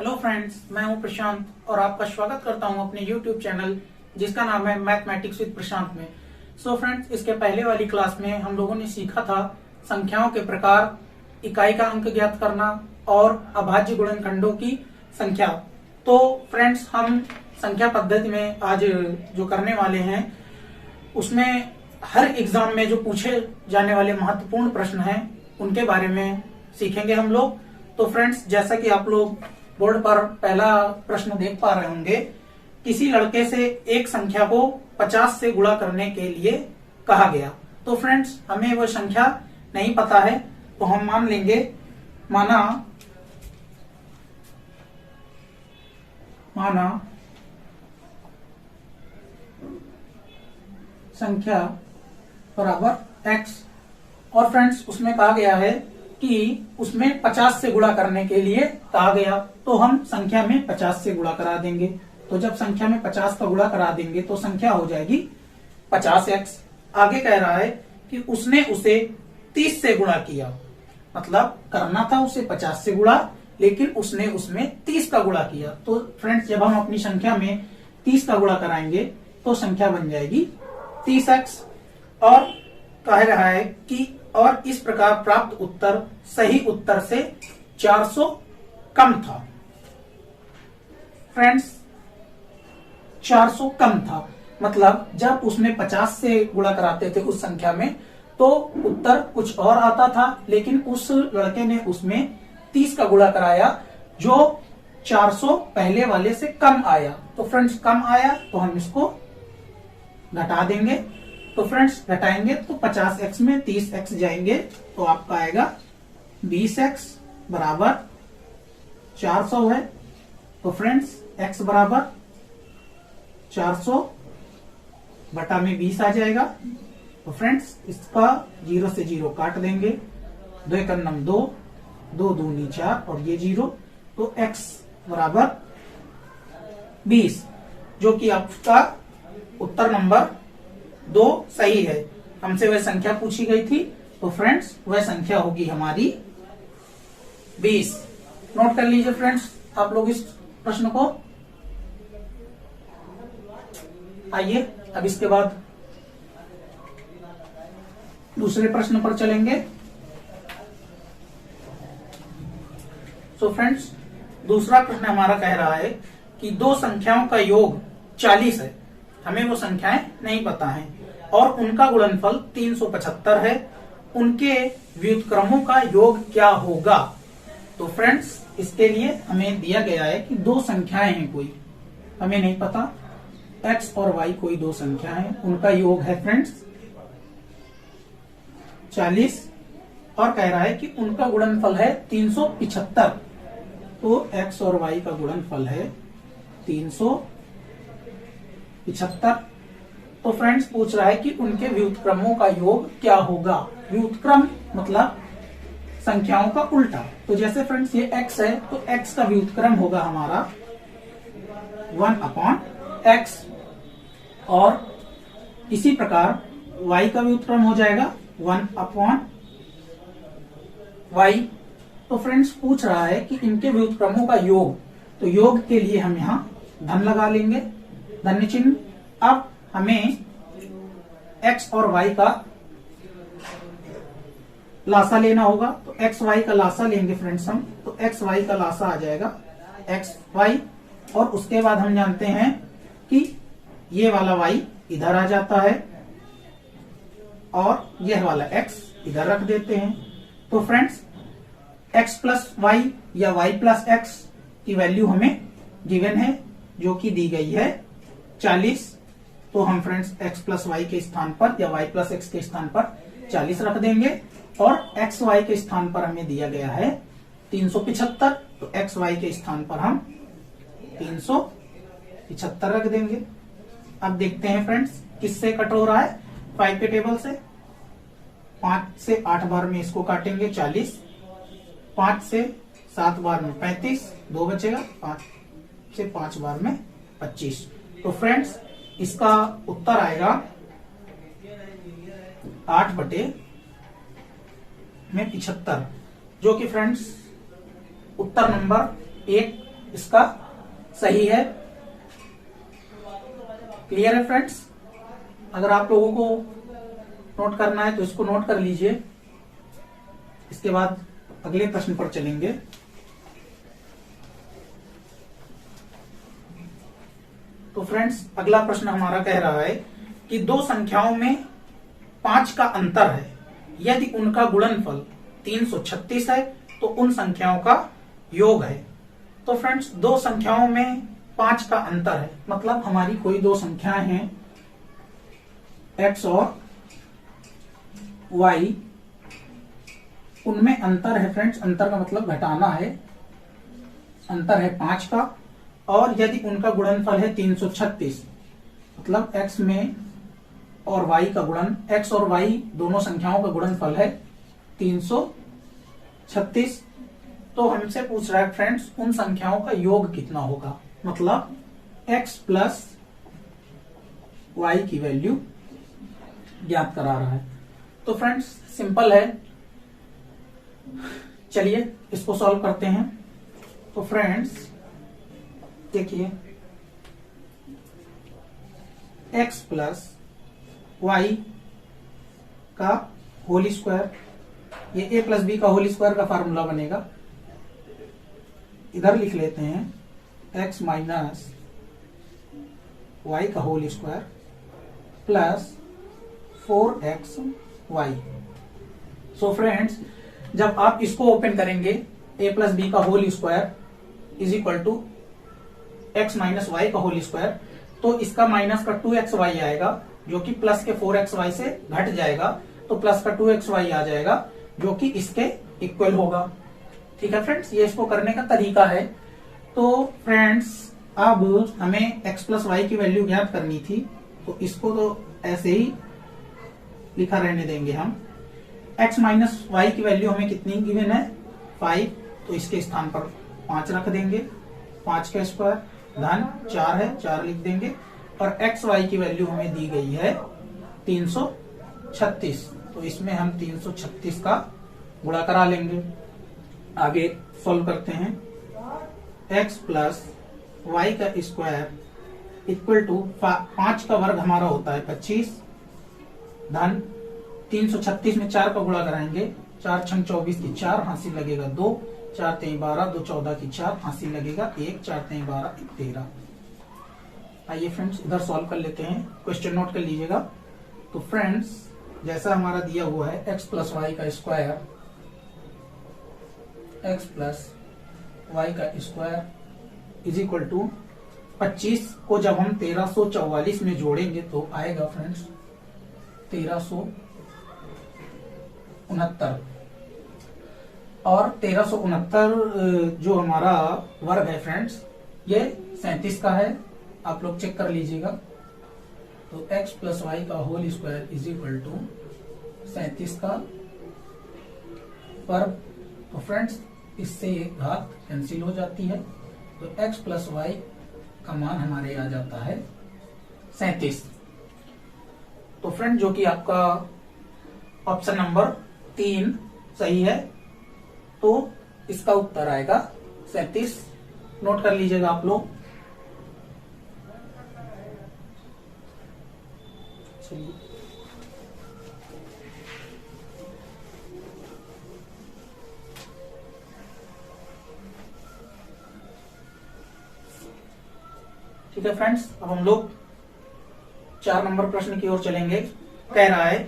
Hello friends, मैं हूं प्रशांत और आपका स्वागत करता हूं अपने YouTube चैनल जिसका नाम है मैथमेटिक्स विद प्रशांत में। फ्रेंड्स, इसके पहले वाली क्लास में हम लोगों ने सीखा था संख्याओं के प्रकार, इकाई का अंक ज्ञात करना और अभाज्य गुणनखंडों की संख्या। तो फ्रेंड्स, हम संख्या पद्धति में आज जो करने वाले हैं उसमें हर एग्जाम में जो पूछे जाने वाले महत्वपूर्ण प्रश्न हैं उनके बारे में सीखेंगे हम लोग। तो फ्रेंड्स, जैसा कि आप लोग बोर्ड पर पहला प्रश्न देख पा रहे होंगे, किसी लड़के से एक संख्या को 50 से गुणा करने के लिए कहा गया। तो फ्रेंड्स, हमें वो संख्या नहीं पता है तो हम मान लेंगे, माना संख्या बराबर x। और फ्रेंड्स, उसमें कहा गया है कि उसमें 50 से गुणा करने के लिए कहा गया, तो हम संख्या में 50 से गुणा करा देंगे। तो जब संख्या में 50 का गुणा करा देंगे तो संख्या हो जाएगी 50x। आगे कह रहा है कि उसने उसे 30 से गुणा किया, मतलब करना था उसे 50 से गुणा, लेकिन उसने उसमें 30 का गुणा किया। तो फ्रेंड्स, जब हम अपनी संख्या में 30 का गुणा कराएंगे तो संख्या बन जाएगी 30x। और कह रहा है कि और इस प्रकार प्राप्त उत्तर सही उत्तर से 400 कम था। फ्रेंड्स, 400 कम था मतलब जब उसमें 50 से गुणा कराते थे उस संख्या में तो उत्तर कुछ और आता था, लेकिन उस लड़के ने उसमें 30 का गुणा कराया जो 400 पहले वाले से कम आया। तो फ्रेंड्स, कम आया तो हम इसको घटा देंगे। तो फ्रेंड्स, घटाएंगे तो 50x में 30x जाएंगे तो आपका आएगा 20x बराबर 400 है। तो फ्रेंड्स, x बराबर 400 बटा में 20 आ जाएगा। तो फ्रेंड्स, इसका 0 से 0 काट देंगे, 2 एक 2, 2 दूनी 4 और ये 0। तो x बराबर 20, जो कि आपका उत्तर नंबर 2 सही है। हमसे वह संख्या पूछी गई थी, तो फ्रेंड्स वह संख्या होगी हमारी 20। नोट कर लीजिए फ्रेंड्स आप लोग इस प्रश्न को। आइए अब इसके बाद दूसरे प्रश्न पर चलेंगे। फ्रेंड्स, दूसरा प्रश्न हमारा कह रहा है कि दो संख्याओं का योग 40 है, हमें वो संख्याएं नहीं पता हैं और उनका गुणनफल 375 है, उनके व्युत्क्रमों का योग क्या होगा। तो फ्रेंड्स, इसके लिए हमें दिया गया है कि दो संख्याएं हैं, कोई हमें नहीं पता, x और y कोई दो संख्या है, उनका योग है फ्रेंड्स 40 और कह रहा है कि उनका गुणनफल है 375। तो x और y का गुणनफल है 375। तो फ्रेंड्स, पूछ रहा है कि उनके व्युत्क्रमों का योग क्या होगा। व्युत्क्रम मतलब संख्याओं का उल्टा। तो जैसे फ्रेंड्स ये x है तो x का व्युत्क्रम होगा हमारा 1/x और इसी प्रकार y का व्युत्क्रम हो जाएगा 1/y। तो फ्रेंड्स, पूछ रहा है कि इनके व्युत्क्रमों का योग, तो योग के लिए हम यहाँ धन लगा लेंगे, धन्य चिन्ह। अब हमें x और y का लासा लेना होगा, तो x y का लासा लेंगे फ्रेंड्स हम, तो x y का लासा आ जाएगा x y। और उसके बाद हम जानते हैं कि ये वाला y इधर आ जाता है और यह वाला x इधर रख देते हैं। तो फ्रेंड्स, x प्लस वाई या y प्लस x की वैल्यू हमें गिवन है जो कि दी गई है 40। तो हम फ्रेंड्स x प्लस वाई के स्थान पर या y प्लस x के स्थान पर 40 रख देंगे और x y के स्थान पर हमें दिया गया है 375। तो x y के स्थान पर हम 375 रख देंगे। अब देखते हैं फ्रेंड्स किससे कट हो रहा है, 5 के टेबल से। 5 से 8 बार में इसको काटेंगे 40, 5 से 7 बार में 35, 2 बचेगा, 5 से 5 बार में 25। तो फ्रेंड्स, इसका उत्तर आएगा 8/75, जो कि फ्रेंड्स उत्तर नंबर 1 इसका सही है। क्लियर है फ्रेंड्स? अगर आप लोगों को नोट करना है तो इसको नोट कर लीजिए। इसके बाद अगले प्रश्न पर चलेंगे। तो फ्रेंड्स अगला प्रश्न हमारा कह रहा है कि दो संख्याओं में 5 का अंतर है, यदि उनका गुणनफल 336 है तो उन संख्याओं का योग है। तो फ्रेंड्स दो संख्याओं में 5 का अंतर है, मतलब हमारी कोई दो संख्याएं हैं x और y, उनमें अंतर है फ्रेंड्स, अंतर का मतलब घटाना है, अंतर है 5 का, और यदि उनका गुणनफल है 336, मतलब x में और y का गुणन, x और y दोनों संख्याओं का गुणनफल है 336, तो हमसे पूछ रहा है फ्रेंड्स उन संख्याओं का योग कितना होगा, मतलब x प्लस y की वैल्यू ज्ञात करा रहा है। तो फ्रेंड्स सिंपल है, चलिए इसको सॉल्व करते हैं। तो फ्रेंड्स देखिए x प्लस y का होल स्क्वायर, ये a प्लस बी का होल स्क्वायर का फार्मूला बनेगा, इधर लिख लेते हैं x माइनस y का whole square plus 4xy। So friends जब आप इसको ओपन करेंगे a प्लस बी का whole square is equal to x minus y का होल स्क्वायर, तो इसका माइनस का 2xy आएगा जो कि प्लस के 4xy से घट जाएगा, तो प्लस का 2xy आ जाएगा जो कि इसके इक्वल होगा। ठीक है फ्रेंड्स, ये इसको करने का तरीका है। तो फ्रेंड्स अब हमें x प्लस वाई की वैल्यू ज्ञात करनी थी, तो इसको तो ऐसे ही लिखा रहने देंगे हम। x माइनस वाई की वैल्यू हमें कितनी गिवन है 5, तो इसके स्थान पर 5 रख देंगे, 5 का स्क्वायर धन 4 है 4 लिख देंगे, और एक्स वाई की वैल्यू हमें दी गई है 336, तो इसमें हम 336 का गुणा करा लेंगे। आगे सॉल्व करते हैं, x प्लस वाई का स्क्वायर इक्वल टू 5 का वर्ग हमारा होता है 25 धन 336 में 4 का गुणा कराएंगे, 4 छंग 24 की 4 हासिल लगेगा 2, 4 3 12, 2 14 की 4 हासिल लगेगा 1, 4 3 12 13। आइए फ्रेंड्स इधर सॉल्व कर लेते हैं, क्वेश्चन नोट कर लीजिएगा। तो फ्रेंड्स जैसा हमारा दिया हुआ है x प्लस वाई का स्क्वायर, x प्लस वाई का स्क्वायर इज इक्वल टू 25 को जब हम 1344 में जोड़ेंगे तो आएगा फ्रेंड्स 1369, और 1369 जो हमारा वर्ग है फ्रेंड्स ये 37 का है, आप लोग चेक कर लीजिएगा। तो x प्लस वाई का whole square is equal to 37 का वर्ग। तो फ्रेंड्स इससे एक घात कैंसिल हो जाती है, तो x प्लस वाई का मान हमारे आ जाता है 37। तो फ्रेंड जो कि आपका ऑप्शन नंबर 3 सही है, तो इसका उत्तर आएगा 37। नोट कर लीजिएगा आप लोग। चलिए ठीक है फ्रेंड्स, अब हम लोग 4 नंबर प्रश्न की ओर चलेंगे। कह रहा है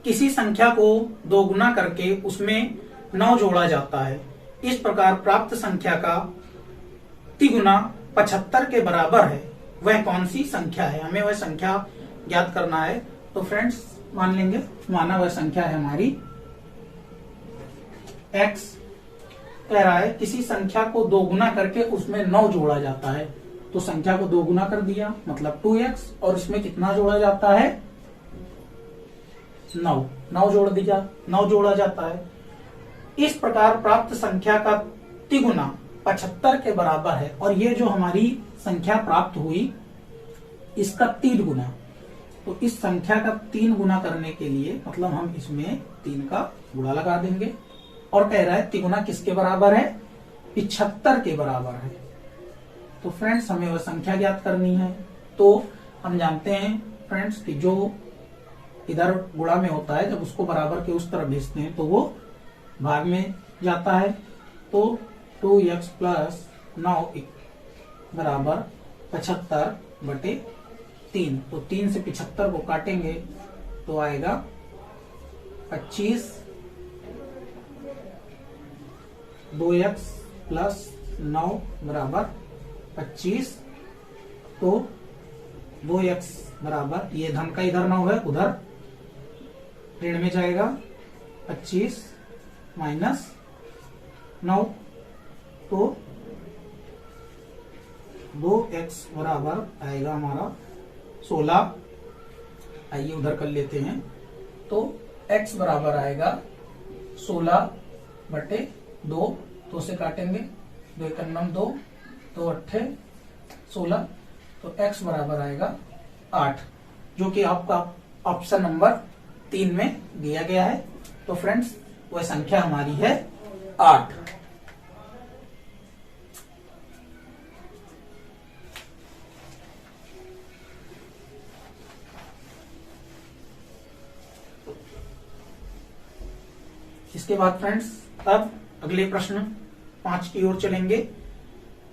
किसी संख्या को 2 गुना करके उसमें 9 जोड़ा जाता है, इस प्रकार प्राप्त संख्या का तिगुना 75 के बराबर है, वह कौन सी संख्या है? हमें वह संख्या ज्ञात करना है। तो फ्रेंड्स मान लेंगे, माना वह संख्या है हमारी x। कह रहा है किसी संख्या को 2 गुना करके उसमें 9 जोड़ा जाता है, तो संख्या को 2 गुना कर दिया मतलब 2x, और इसमें कितना जोड़ा जाता है 9 जोड़ दिया, 9 जोड़ा जाता है। इस प्रकार प्राप्त संख्या का तिगुना 75 के बराबर है, और ये जो हमारी संख्या प्राप्त हुई इसका 3 गुना, तो इस संख्या का 3 गुना करने के लिए मतलब हम इसमें 3 का गुणा लगा देंगे, और कह रहा है तिगुना किसके बराबर है 75 के बराबर है। तो फ्रेंड्स हमें वह संख्या ज्ञात करनी है। तो हम जानते हैं फ्रेंड्स कि जो इधर गुणा में होता है जब उसको बराबर के उस तरफ भेजते हैं तो वो भाग में जाता है। तो 2x प्लस 9 बराबर 75/3। तो 3 से 75 को काटेंगे तो आएगा 25। 2x प्लस 9 बराबर 25। तो 2x बराबर ये धन का इधर 9 है, उधर ऋण में जाएगा 25 माइनस 9। तो 2x बराबर आएगा हमारा 16। आइए उधर कर लेते हैं। तो x बराबर आएगा 16/2। 2 से काटेंगे, 2 × 9 2, 2 8 16। तो x बराबर आएगा 8, जो कि आपका ऑप्शन नंबर 3 में दिया गया है। तो फ्रेंड्स वह संख्या हमारी है 8। इसके बाद फ्रेंड्स अब अगले प्रश्न 5 की ओर चलेंगे।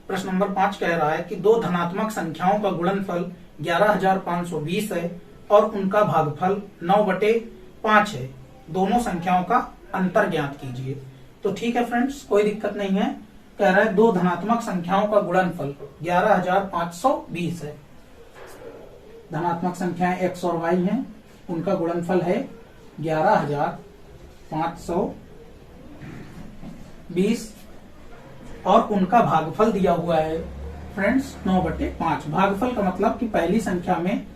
प्रश्न नंबर 5 कह रहा है कि दो धनात्मक संख्याओं का गुणनफल 11,520 है और उनका भागफल 9/5 है। दोनों संख्याओं का अंतर ज्ञात कीजिए। तो ठीक है फ्रेंड्स, कोई दिक्कत नहीं है। कह रहा है दो धनात्मक संख्याओं का गुणनफल 11,520 है। धनात्मक संख्याएं x और y हैं, उनका गुणनफल है 11,520 और उनका भागफल दिया हुआ है फ्रेंड्स 9/5। भागफल का मतलब कि पहली संख्या में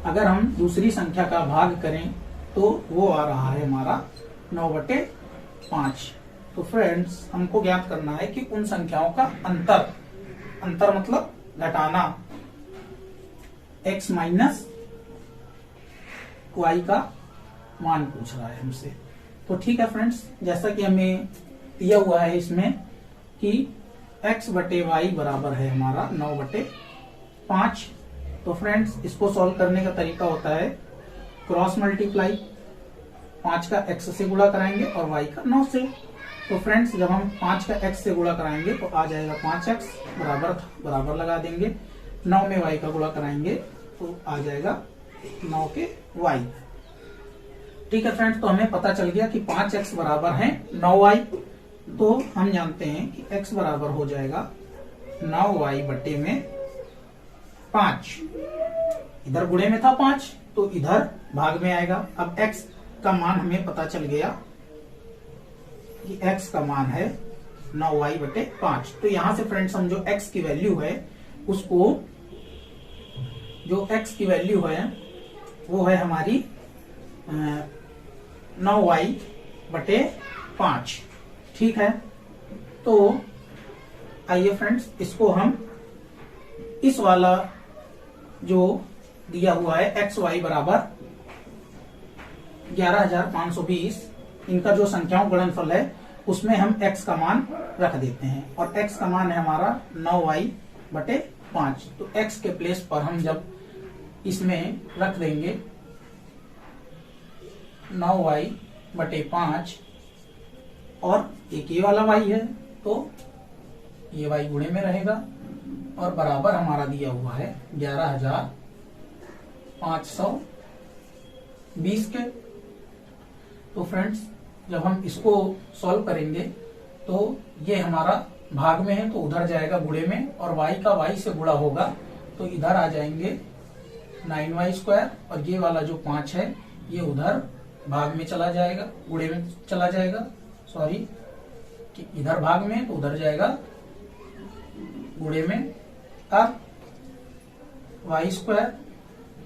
अगर हम दूसरी संख्या का भाग करें तो वो आ रहा है हमारा 9/5। तो फ्रेंड्स हमको ज्ञात करना है कि उन संख्याओं का अंतर मतलब घटाना, x माइनस y का मान पूछ रहा है हमसे। तो ठीक है फ्रेंड्स, जैसा कि हमें दिया हुआ है इसमें कि x/y बराबर है हमारा 9/5। तो फ्रेंड्स इसको सॉल्व करने का तरीका होता है क्रॉस मल्टीप्लाई। 5 का x से गुणा कराएंगे और y का 9 से। तो फ्रेंड्स जब हम 5 का x से गुणा कराएंगे तो आ जाएगा 5x बराबर लगा देंगे। 9 में y का गुणा कराएंगे तो आ जाएगा 9 के y। ठीक है फ्रेंड्स, तो हमें पता चल गया कि 5x बराबर है 9y। तो हम जानते हैं कि x बराबर हो जाएगा 9y/5। इधर गुणे में था 5 तो इधर भाग में आएगा। अब x का मान हमें पता चल गया कि x का मान है 9y/5। तो यहां से फ्रेंड्स हम जो x की वैल्यू है उसको, जो x की वैल्यू है वो है हमारी 9y/5। ठीक है, तो आइए फ्रेंड्स इसको हम इस वाला जो दिया हुआ है एक्स वाई बराबर 11,520, इनका जो संख्याओं गुणनफल है उसमें हम x का मान रख देते हैं और x का मान है हमारा 9y/5। तो x के प्लेस पर हम जब इसमें रख देंगे 9y/5 और एक ये वाला y है तो ये y गुणे में रहेगा और बराबर हमारा दिया हुआ है 11,520 के। तो फ्रेंड्स जब हम इसको सॉल्व करेंगे तो ये हमारा भाग में है तो उधर जाएगा गुणे में और y का y से गुणा होगा तो इधर आ जाएंगे 9y² और ये वाला जो 5 है ये उधर भाग में चला जाएगा, गुणे में चला जाएगा। सॉरी, कि इधर भाग में तो उधर जाएगा गुणे में। अब y²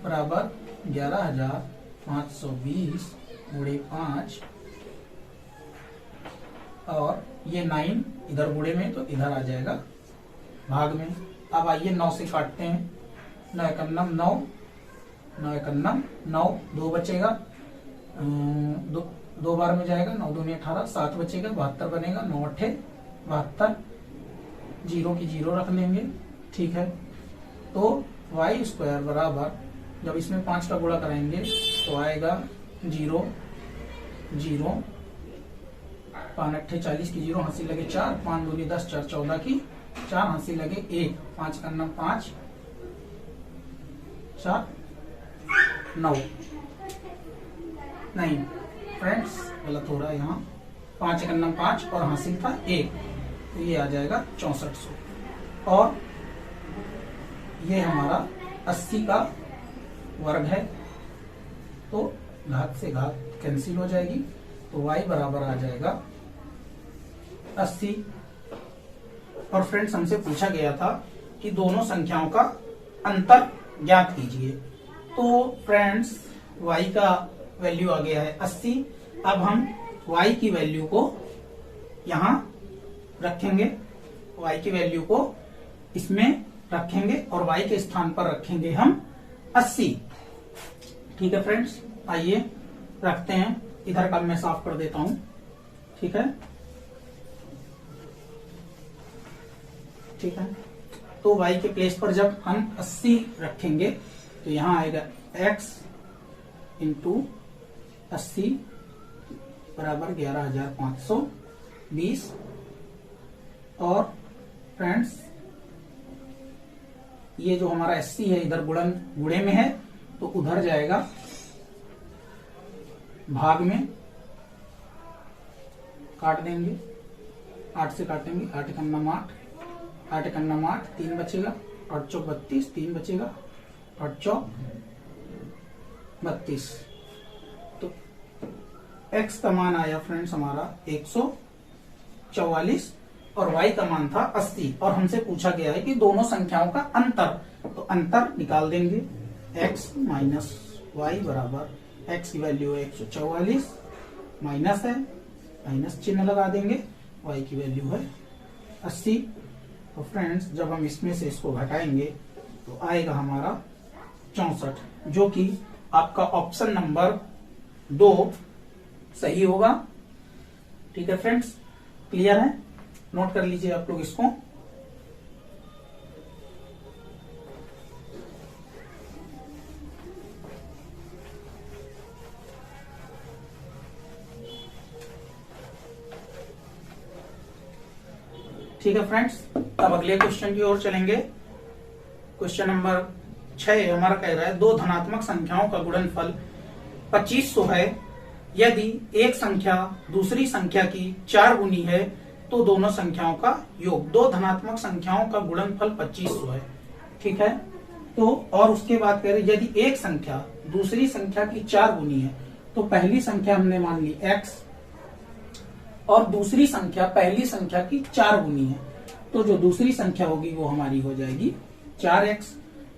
बराबर 11,520 गुणे 5 और ये 9 इधर गुणे में तो इधर आ जाएगा भाग में। अब आइए 9 से काटते हैं। 9 × 9 9 × 9 2 बचेगा, दो बार में जाएगा, 9 दूनी 18, 7 बचेगा, 72 बनेगा, 9 8 72, 0 की 0 रख लेंगे ठीक है। तो वाई स्क्वायर बराबर, जब इसमें 5 का गुणा कराएंगे तो आएगा 0 0, 5 अट्ठे 40 की 0, हासिल लगे 4, 5 दूनी 10, 4 14 की 4, हासिल लगे 1, 5 का 9 5, 4 9, नहीं फ्रेंड्स गलत हो रहा है यहाँ, 5 का 9 5 और हासिल था 1, तो ये आ जाएगा 6400। और ये हमारा 80 का वर्ग है, तो घात से घात कैंसिल हो जाएगी, तो y बराबर आ जाएगा 80। और फ्रेंड्स हमसे पूछा गया था कि दोनों संख्याओं का अंतर ज्ञात कीजिए। तो फ्रेंड्स y का वैल्यू आ गया है 80। अब हम y की वैल्यू को यहां रखेंगे, y की वैल्यू को इसमें रखेंगे और y के स्थान पर रखेंगे हम 80। ठीक है फ्रेंड्स, आइए रखते हैं, इधर का मैं साफ कर देता हूं। ठीक है, ठीक है। तो y के प्लेस पर जब हम 80 रखेंगे तो यहां आएगा x इंटू 80 बराबर 11,520। और फ्रेंड्स ये जो हमारा 80 है इधर गुणे में है, तो उधर जाएगा भाग में, काट देंगे, 8 से काटेंगे, 8 का 9 8, 8 का 9 8, 3 बचेगा, 8 चौक 32, 3 बचेगा, 8 चौक 32। तो x का मान आया फ्रेंड्स हमारा 144 और y का मान था 80। और हमसे पूछा गया है कि दोनों संख्याओं का अंतर, तो अंतर निकाल देंगे, x माइनस वाई बराबर, x की वैल्यू है 144, माइनस है, माइनस चिन्ह लगा देंगे, y की वैल्यू है 80। तो फ्रेंड्स जब हम इसमें से इसको घटाएंगे तो आएगा हमारा 64, जो कि आपका ऑप्शन नंबर 2 सही होगा। ठीक है फ्रेंड्स, क्लियर है, नोट कर लीजिए आप लोग इसको। ठीक है फ्रेंड्स, अब अगले क्वेश्चन की ओर चलेंगे। क्वेश्चन नंबर 6 हमारा कह रहा है दो धनात्मक संख्याओं का गुणनफल 2500 है। यदि एक संख्या दूसरी संख्या की 4 गुनी है तो दोनों संख्याओं का योग। दो धनात्मक संख्याओं का गुणनफल 2500 है। ठीक है, तो और उसके बाद कह रहे यदि एक संख्या दूसरी संख्या की 4 गुनी है, तो पहली संख्या हमने मान ली x और दूसरी संख्या पहली संख्या की 4 गुनी है, तो जो दूसरी संख्या होगी वो हमारी हो जाएगी 4x।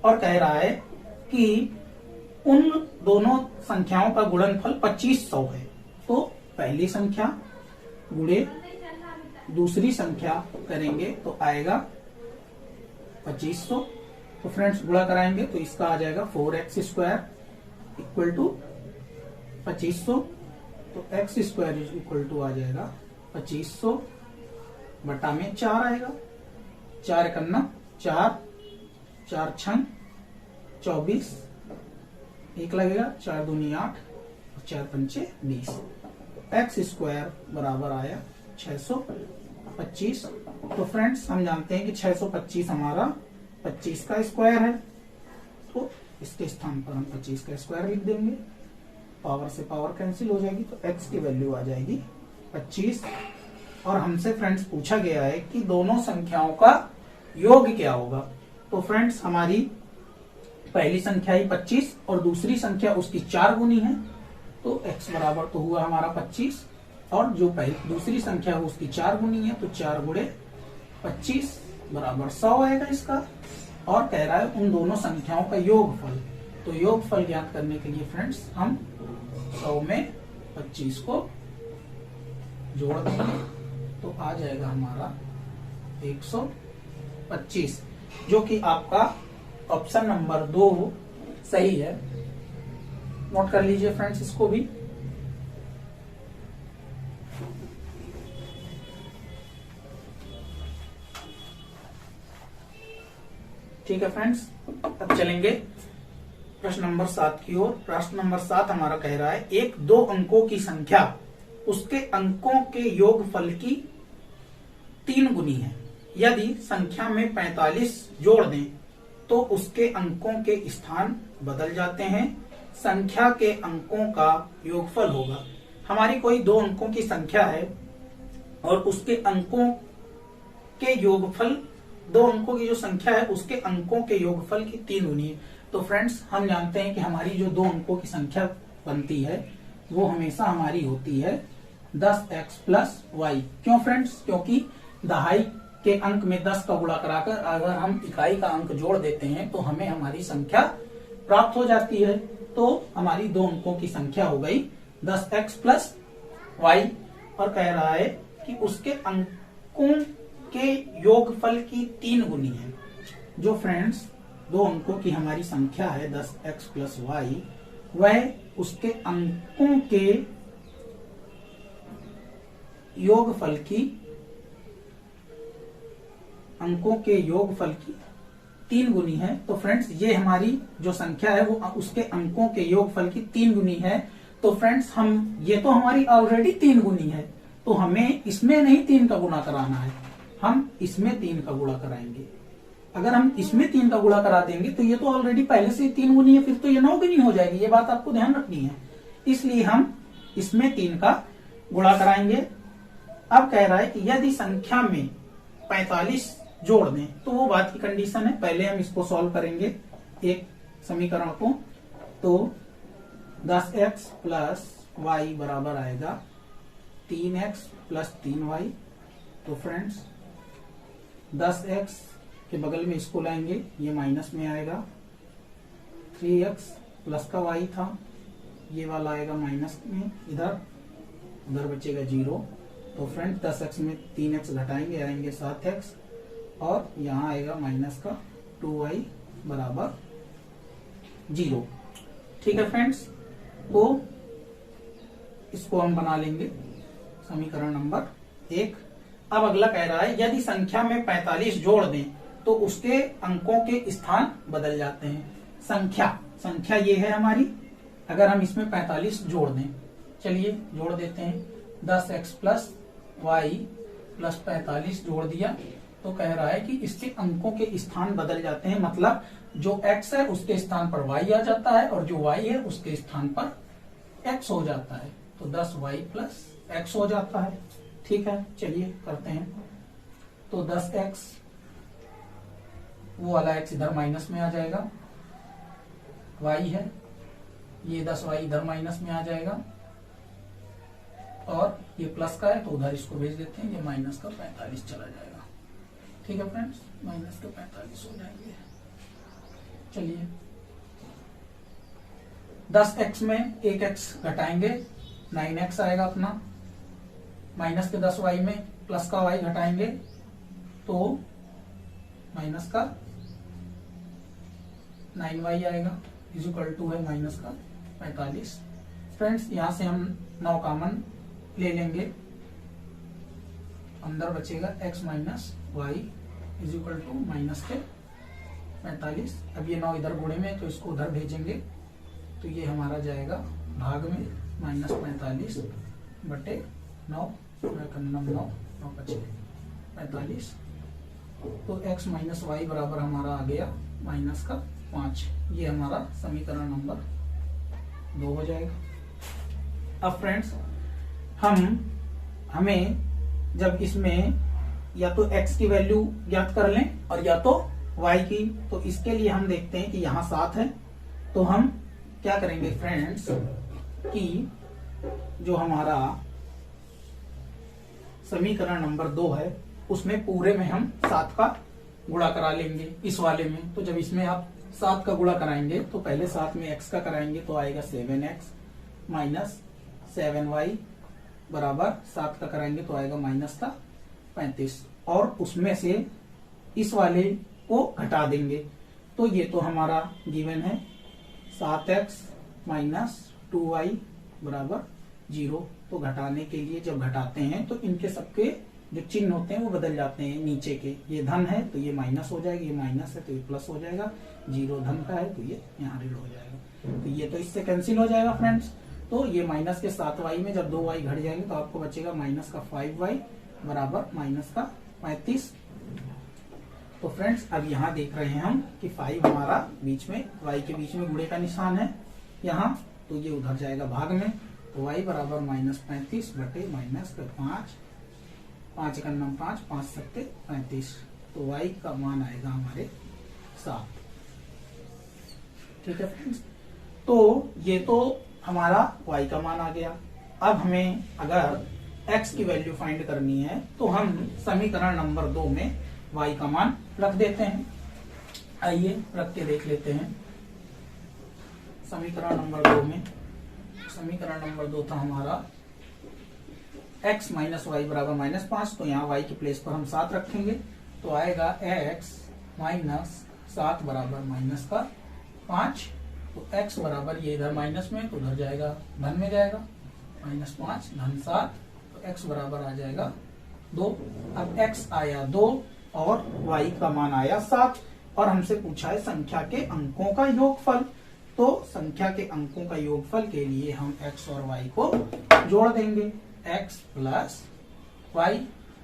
और कह रहा है कि उन दोनों संख्याओं का गुणनफल 2500 है। तो पहली संख्या गुणे दूसरी संख्या करेंगे तो आएगा 2500। तो फ्रेंड्स गुणा कराएंगे तो इसका आ जाएगा 4x स्क्वायर इक्वल टू 2500। तो x स्क्वायर इक्वल टू आ जाएगा 2500 बटा में 4 आएगा, 4 करना 4, 4 छंग 24, 1 लगेगा, 4 दूनी 8, 4 पंचे 20। x स्क्वायर बराबर आया 625। तो फ्रेंड्स हम जानते हैं कि 625 हमारा 25 का स्क्वायर है, तो इसके स्थान पर हम 25 का स्क्वायर लिख देंगे, पावर से पावर कैंसिल हो जाएगी, तो x की वैल्यू आ जाएगी 25। और हमसे फ्रेंड्स पूछा गया है कि दोनों संख्याओं का योग क्या होगा। तो फ्रेंड्स हमारी पहली संख्या ही 25 और दूसरी संख्या उसकी 4 गुनी है, तो x बराबर तो हुआ हमारा 25 और जो पहली दूसरी संख्या है उसकी 4 गुनी है, तो 4 गुणे 25 बराबर 100 आएगा इसका। और कह रहा है उन दोनों संख्याओं का योगफल। तो योगफल ज्ञात करने के लिए फ्रेंड्स हम 100 में 25 को जोड़ देंगे, तो आ जाएगा हमारा 125, जो कि आपका ऑप्शन नंबर 2 सही है। नोट कर लीजिए फ्रेंड्स इसको भी। ठीक है फ्रेंड्स, अब चलेंगे प्रश्न नंबर 7 की ओर। प्रश्न नंबर 7 हमारा कह रहा है एक 2 अंकों की संख्या उसके अंकों के योगफल की 3 गुनी है। यदि संख्या में 45 जोड़ दें तो उसके अंकों के स्थान बदल जाते हैं। संख्या के अंकों का योगफल होगा। हमारी कोई 2 अंकों की संख्या है और उसके अंकों के योगफल, 2 अंकों की जो संख्या है उसके अंकों के योगफल की 3 गुनी है। तो फ्रेंड्स हम जानते हैं कि हमारी जो 2 अंकों की संख्या बनती है वो हमेशा हमारी होती है 10x प्लस वाई। क्यों फ्रेंड्स? क्योंकि दहाई के अंक में 10 का गुणा कराकर अगर हम इकाई का अंक जोड़ देते हैं तो हमें हमारी संख्या प्राप्त हो जाती है। तो हमारी 2 अंकों की संख्या हो गई 10x प्लस वाई और कह रहा है कि उसके अंकों के योगफल की 3 गुनी है। जो फ्रेंड्स 2 अंकों की हमारी संख्या है 10x प्लस वाई, वह उसके अंकों के योगफल की 3 गुनी है। तो फ्रेंड्स ये हमारी जो संख्या है वो उसके अंकों के योगफल की 3 गुनी है। तो फ्रेंड्स हम ये तो हमारी ऑलरेडी 3 गुनी है, तो हमें इसमें नहीं 3 का गुणा कराना है, हम इसमें 3 का गुणा कराएंगे। अगर हम इसमें 3 का गुणा करा देंगे तो ये तो ऑलरेडी पहले से 3 गुनी है, फिर तो ये 9 गुनी हो जाएगी। ये बात आपको ध्यान रखनी है, इसलिए हम इसमें 3 का गुणा कराएंगे। अब कह रहा है कि यदि संख्या में 45 जोड़ दें तो वो बात की कंडीशन है। पहले हम इसको सॉल्व करेंगे एक समीकरण को। तो 10x प्लस वाई बराबर आएगा 3x प्लस 3y। तो फ्रेंड्स 10x के बगल में इसको लाएंगे, ये माइनस में आएगा। 3x प्लस का y था, ये वाला आएगा माइनस में, उधर बचेगा 0। तो फ्रेंड्स 10x में 3x घटाएंगे, आएंगे 7x और यहाँ आएगा माइनस का 2y बराबर 0। ठीक है फ्रेंड्स, तो इसको हम बना लेंगे समीकरण नंबर 1। अब अगला कह रहा है यदि संख्या में 45 जोड़ दें तो उसके अंकों के स्थान बदल जाते हैं। संख्या ये है हमारी, अगर हम इसमें 45 जोड़ दें, चलिए जोड़ देते हैं। 10x प्लस वाई प्लस 45 जोड़ दिया तो कह रहा है कि इसके अंकों के स्थान बदल जाते हैं। मतलब जो x है उसके स्थान पर y आ जाता है और जो y है उसके स्थान पर x हो जाता है। तो 10y प्लस x हो जाता है। ठीक है, चलिए करते हैं। तो 10x, वो वाला x इधर माइनस में आ जाएगा, y है, ये 10y इधर माइनस में आ जाएगा और ये प्लस का है तो उधर इसको भेज देते हैं, ये माइनस का 45 चला जाएगा। ठीक है फ्रेंड्स, माइनस के 45 हो जाएंगे। चलिए 10x में 1x घटाएंगे, 9x आएगा अपना। माइनस के 10y में प्लस का y घटाएंगे तो माइनस का 9y आएगा, इज इक्वल टू है माइनस का 45। फ्रेंड्स यहां से हम 9 कॉमन ले लेंगे, अंदर बचेगा x minus y is equal to minus के 45। अब ये 9 इधर गुणे में तो इसको उधर भेजेंगे तो ये हमारा जाएगा भाग में माइनस 45 बटे 9, 9 बचे 45। तो x माइनस वाई बराबर हमारा आ गया माइनस का 5। ये हमारा समीकरण नंबर 2 हो जाएगा। अब फ्रेंड्स हमें जब इसमें या तो x की वैल्यू ज्ञात कर लें और या तो y की, तो इसके लिए हम देखते हैं कि यहाँ 7 है। तो हम क्या करेंगे फ्रेंड्स कि जो हमारा समीकरण नंबर 2 है उसमें पूरे में हम 7 का गुणा करा लेंगे इस वाले में। तो जब इसमें आप 7 का गुणा कराएंगे तो पहले 7 में x का कराएंगे तो आएगा 7x माइनस 7y बराबर 7 का कराएंगे तो आएगा माइनस का 35 और उसमें से इस वाले को घटा देंगे। तो ये तो हमारा गिवन है 7x माइनस 2y बराबर 0। तो घटाने के लिए जब घटाते हैं तो इनके सबके जो चिन्ह होते हैं वो बदल जाते हैं नीचे के। ये धन है तो ये माइनस हो जाएगा, ये माइनस है तो ये प्लस हो जाएगा, 0 धन का है तो ये यहाँ ऋण हो जाएगा। तो ये तो इससे कैंसिल हो जाएगा फ्रेंड्स। तो ये माइनस के 7y में जब 2y घट जाएंगे तो आपको बचेगा माइनस का 5y बराबर माइनस का 35। तो फ्रेंड्स अब यहाँ देख रहे हैं हम कि 5 हमारा बीच में y के बीच में गुणे का निशान है यहाँ, तो ये उधर जाएगा भाग में। तो y बराबर माइनस 35 बटे माइनस 5, 5 का 5, 5 सत्ते 35। तो y का मान आएगा हमारे 7। ठीक है फ्रेंड्स, तो ये तो हमारा y का मान आ गया। अब हमें अगर x की वैल्यू फाइंड करनी है तो हम समीकरण नंबर 2 में y का मान रख देते हैं। आइए रख के देख लेते हैं। समीकरण नंबर 2 में, समीकरण नंबर 2 था हमारा x माइनस वाई बराबर माइनस 5, तो यहाँ y के प्लेस पर हम 7 रखेंगे तो आएगा x माइनस 7 बराबर माइनस का 5। तो x बराबर ये इधर माइनस में तो उधर जाएगा धन में जाएगा, माइनस 5 धन 7, तो x बराबर आ जाएगा 2। अब x आया 2 और y का मान आया 7 और हमसे पूछा है संख्या के अंकों का योगफल। तो संख्या के अंकों का योगफल के लिए हम x और y को जोड़ देंगे, x प्लस y।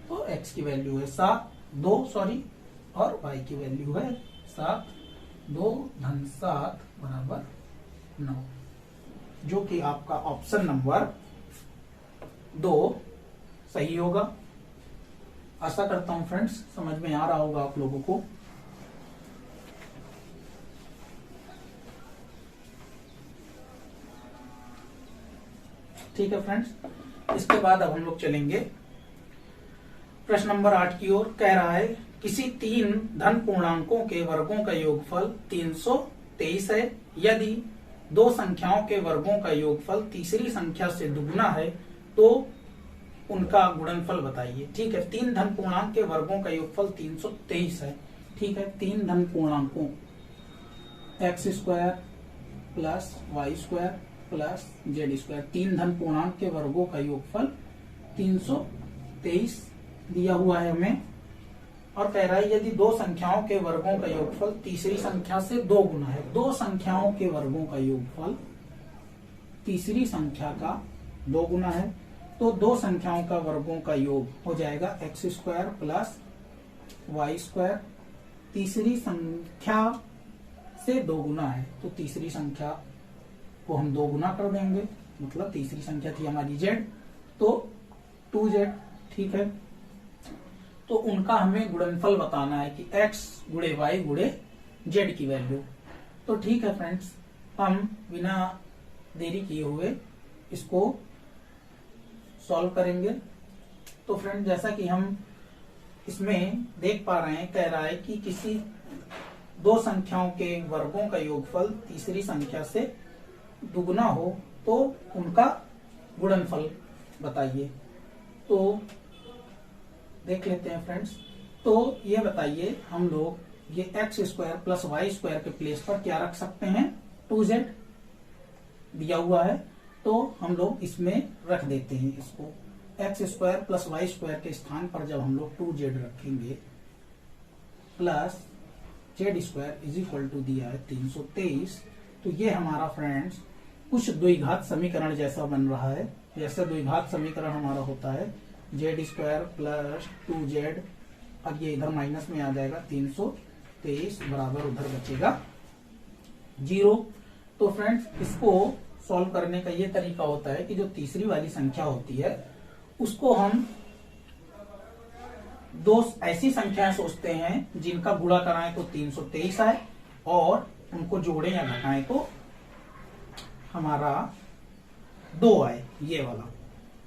तो x की वैल्यू है 2 और y की वैल्यू है 7, 2 धन 7 बराबर 9, जो कि आपका ऑप्शन नंबर 2 सही होगा। आशा करता हूं फ्रेंड्स समझ में आ रहा होगा आप लोगों को। ठीक है फ्रेंड्स, इसके बाद अब हम लोग चलेंगे प्रश्न नंबर 8 की ओर। कह रहा है किसी 3 धन पूर्णांकों के वर्गों का योगफल 323 है। यदि 2 संख्याओं के वर्गों का योगफल तीसरी संख्या से दुगुना है तो उनका गुणनफल बताइए। ठीक है, 3 धन पूर्णांक के वर्गों का योगफल 323 है। ठीक है, 3 धन पूर्णांकों x square plus y square plus z square, 3 धन पूर्णांक के वर्गों का योगफल 323 दिया हुआ है हमें। और कह रहा है यदि 2 संख्याओं के वर्गों का योगफल तीसरी संख्या से 2 गुना है। 2 संख्याओं के वर्गों का योगफल तीसरी संख्या का 2 गुना है, तो 2 संख्याओं का वर्गों का योग हो जाएगा x square plus y square. तीसरी संख्या से 2 गुना है तो तीसरी संख्या को हम 2 गुना कर देंगे, मतलब तीसरी संख्या थी हमारी z, तो 2z। ठीक है, तो उनका हमें गुणनफल बताना है कि x गुणे y गुणे z की वैल्यू। तो ठीक है फ्रेंड्स, हम बिना देरी किए हुए इसको सॉल्व करेंगे। तो फ्रेंड जैसा कि हम इसमें देख पा रहे हैं, कह रहा है कि किसी 2 संख्याओं के वर्गों का योगफल तीसरी संख्या से दुगुना हो तो उनका गुणनफल बताइए। तो देख लेते हैं फ्रेंड्स। तो ये बताइए हम लोग ये x square plus y square के प्लेस पर क्या रख सकते हैं, 2z दिया हुआ है तो हम लोग इसमें रख देते हैं इसको। x square plus y square के स्थान पर जब हम लोग 2z रखेंगे plus z square is equal to दिया है 323, तो ये हमारा फ्रेंड्स कुछ द्विघात समीकरण जैसा बन रहा है। जैसे द्विघात समीकरण हमारा होता है जेड स्क्वायर प्लस 2z, अब ये इधर माइनस में आ जाएगा 323 बराबर उधर बचेगा 0। तो फ्रेंड्स इसको सॉल्व करने का ये तरीका होता है कि जो तीसरी वाली संख्या होती है उसको हम 2 ऐसी संख्याएं सोचते हैं जिनका गुणा कराएं तो 323 आए और उनको जोड़ें या घटाएं तो हमारा 2 आए, ये वाला।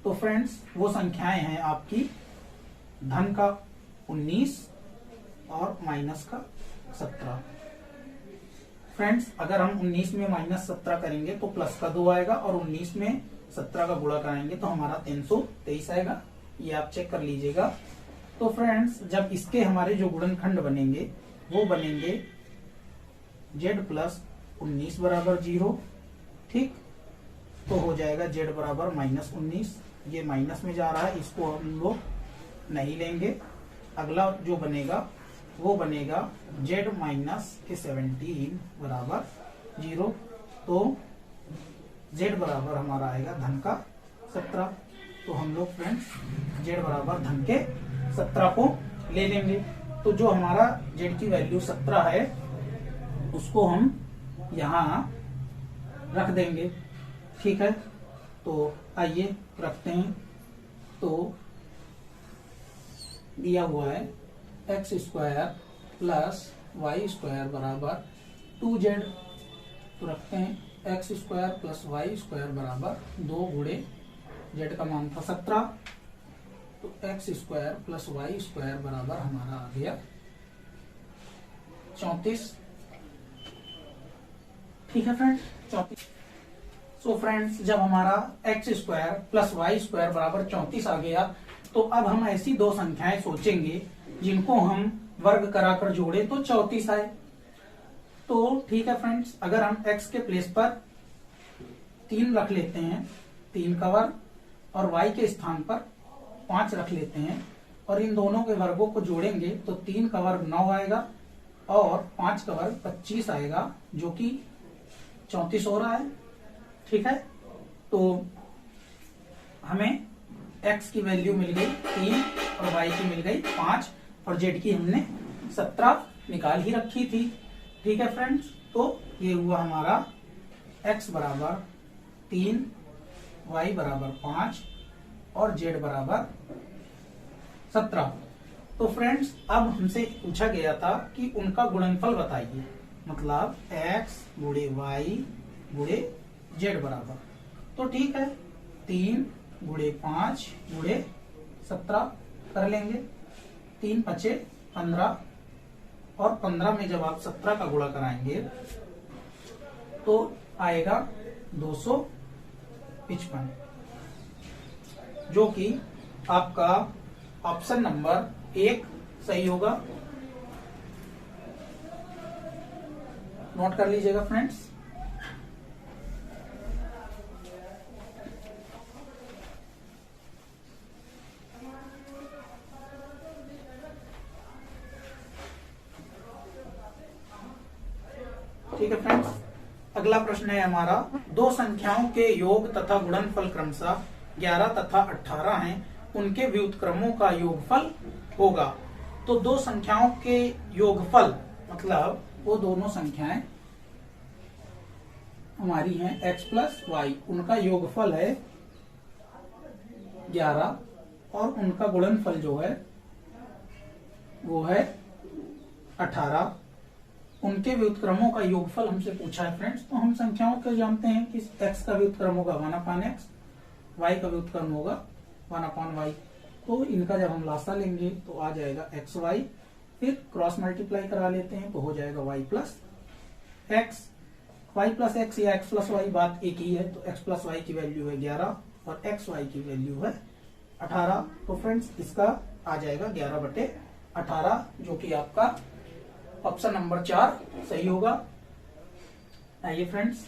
तो फ्रेंड्स वो संख्याएं हैं आपकी धन का 19 और माइनस का 17। फ्रेंड्स अगर हम 19 में माइनस 17 करेंगे तो प्लस का 2 आएगा और 19 में 17 का गुणा कराएंगे तो हमारा 323 आएगा, ये आप चेक कर लीजिएगा। तो फ्रेंड्स जब इसके हमारे जो गुणनखंड बनेंगे वो बनेंगे z प्लस 19 बराबर 0। ठीक, तो हो जाएगा z बराबर माइनस 19, ये माइनस में जा रहा है, इसको हम लोग नहीं लेंगे। अगला जो बनेगा वो बनेगा z माइनस 17 बराबर 0। तो z बराबर हमारा आएगा धन का 17। तो हम लोग फ्रेंड्स z बराबर धन के 17 को ले लेंगे। तो जो हमारा z की वैल्यू 17 है उसको हम यहाँ रख देंगे। ठीक है, तो आइए रखते हैं। तो दिया हुआ है x square plus y square बराबर 2z। तो रखते हैं x square plus y square बराबर 2 गुणे z का मान था 17। तो x square plus y square बराबर हमारा आ गया 34। ठीक है फ्रेंड्स, 34। सो फ्रेंड्स, जब हमारा x square plus y square बराबर 34 आ गया तो अब हम ऐसी दो संख्याएं सोचेंगे जिनको हम वर्ग कराकर जोड़े तो 34 आए। तो ठीक है फ्रेंड्स, अगर हम x के प्लेस पर 3 रख लेते हैं, 3 का वर्ग, और y के स्थान पर 5 रख लेते हैं और इन दोनों के वर्गों को जोड़ेंगे तो 3 का वर्ग 9 आएगा और 5 का वर्ग 25 आएगा, जो कि 34 हो रहा है। ठीक है, तो हमें x की वैल्यू मिल गई 3 और y की मिल गई 5 और z की हमने 17 निकाल ही रखी थी। ठीक है फ्रेंड्स, तो ये हुआ हमारा x बराबर 3, y बराबर 5 और z बराबर 17। तो फ्रेंड्स, अब हमसे पूछा गया था कि उनका गुणनफल बताइए, मतलब x गुणे y गुणे z बराबर। तो ठीक है, 3 गुणे 5 गुणे 17 कर लेंगे। 3 पचे 15 और 15 में जब आप 17 का गुणा कराएंगे तो आएगा 255, जो कि आपका ऑप्शन नंबर 1 सही होगा। नोट कर लीजिएगा फ्रेंड्स। ठीक है फ्रेंड्स, अगला प्रश्न है हमारा, दो संख्याओं के योग तथा गुणनफल क्रमशः 11 तथा 18 हैं, उनके व्युत्क्रमों का योगफल होगा। तो दो संख्याओं के योगफल मतलब वो दोनों संख्याएं हमारी हैं x प्लस वाई, उनका योगफल है 11 और उनका गुणनफल जो है वो है 18। उनके व्युत्क्रमों का योगफल हमसे पूछा है फ्रेंड्स। तो हम संख्याओं को जानते हैं कि x का व्युत्क्रम होगा 1/x, y का व्युत्क्रम होगा 1/y। तो इनका जब हम लासा लेंगे तो आ जाएगा xy, फिर क्रॉस मल्टीप्लाई करा लेते हैं तो हो जाएगा y प्लस x या x प्लस y, बात एक ही है। तो x प्लस y की वैल्यू है 11 और xy की वैल्यू है 18। तो फ्रेंड्स, इसका आ जाएगा 11/18, जो कि आपका ऑप्शन नंबर 4 सही होगा। आइए फ्रेंड्स,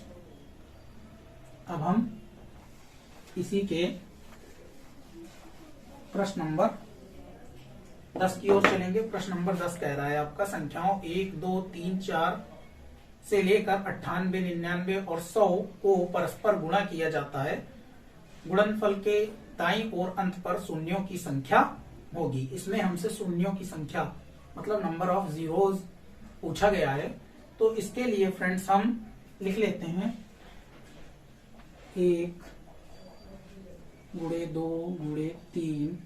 अब हम इसी के प्रश्न नंबर 10 की ओर चलेंगे। प्रश्न नंबर 10 कह रहा है आपका, संख्याओं 1, 2, 3, 4 से लेकर 98, 99 और 100 को परस्पर गुणा किया जाता है। गुणनफल के दाईं ओर अंत पर शून्यों की संख्या होगी। इसमें हमसे शून्यों की संख्या मतलब नंबर ऑफ जीरोज पूछा गया है। तो इसके लिए फ्रेंड्स हम लिख लेते हैं 1 गुणे 2 गुणे 3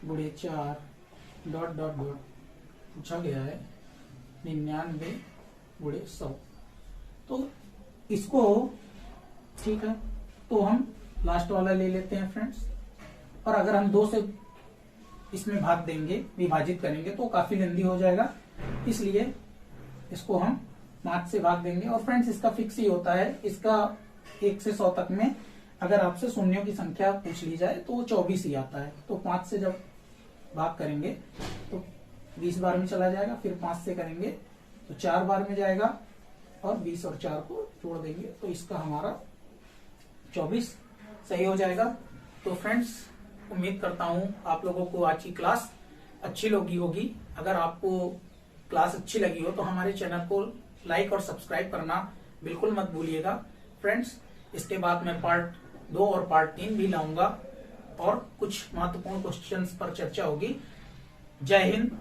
गुणे 4 ... पूछा गया है 99 गुणे 100। तो इसको ठीक है, तो हम लास्ट वाला ले लेते हैं फ्रेंड्स। और अगर हम 2 से इसमें भाग देंगे, विभाजित करेंगे तो काफी लंबी हो जाएगा, इसलिए इसको हम 5 से भाग देंगे। और फ्रेंड्स, इसका फिक्स ही होता है, इसका 1 से 100 तक में अगर आपसे शून्यों की संख्या पूछ ली जाए तो 24 ही आता है। तो 5 से जब भाग करेंगे तो 20 बार में चला जाएगा, फिर 5 से करेंगे तो 4 बार में जाएगा और 20 और 4 को जोड़ देंगे तो इसका हमारा 24 सही हो जाएगा। तो फ्रेंड्स, उम्मीद करता हूं आप लोगों को आज की क्लास अच्छी लगी होगी। अगर आपको क्लास अच्छी लगी हो तो हमारे चैनल को लाइक और सब्सक्राइब करना बिल्कुल मत भूलिएगा फ्रेंड्स। इसके बाद मैं पार्ट 2 और पार्ट 3 भी लाऊंगा और कुछ महत्वपूर्ण क्वेश्चंस पर चर्चा होगी। जय हिंद,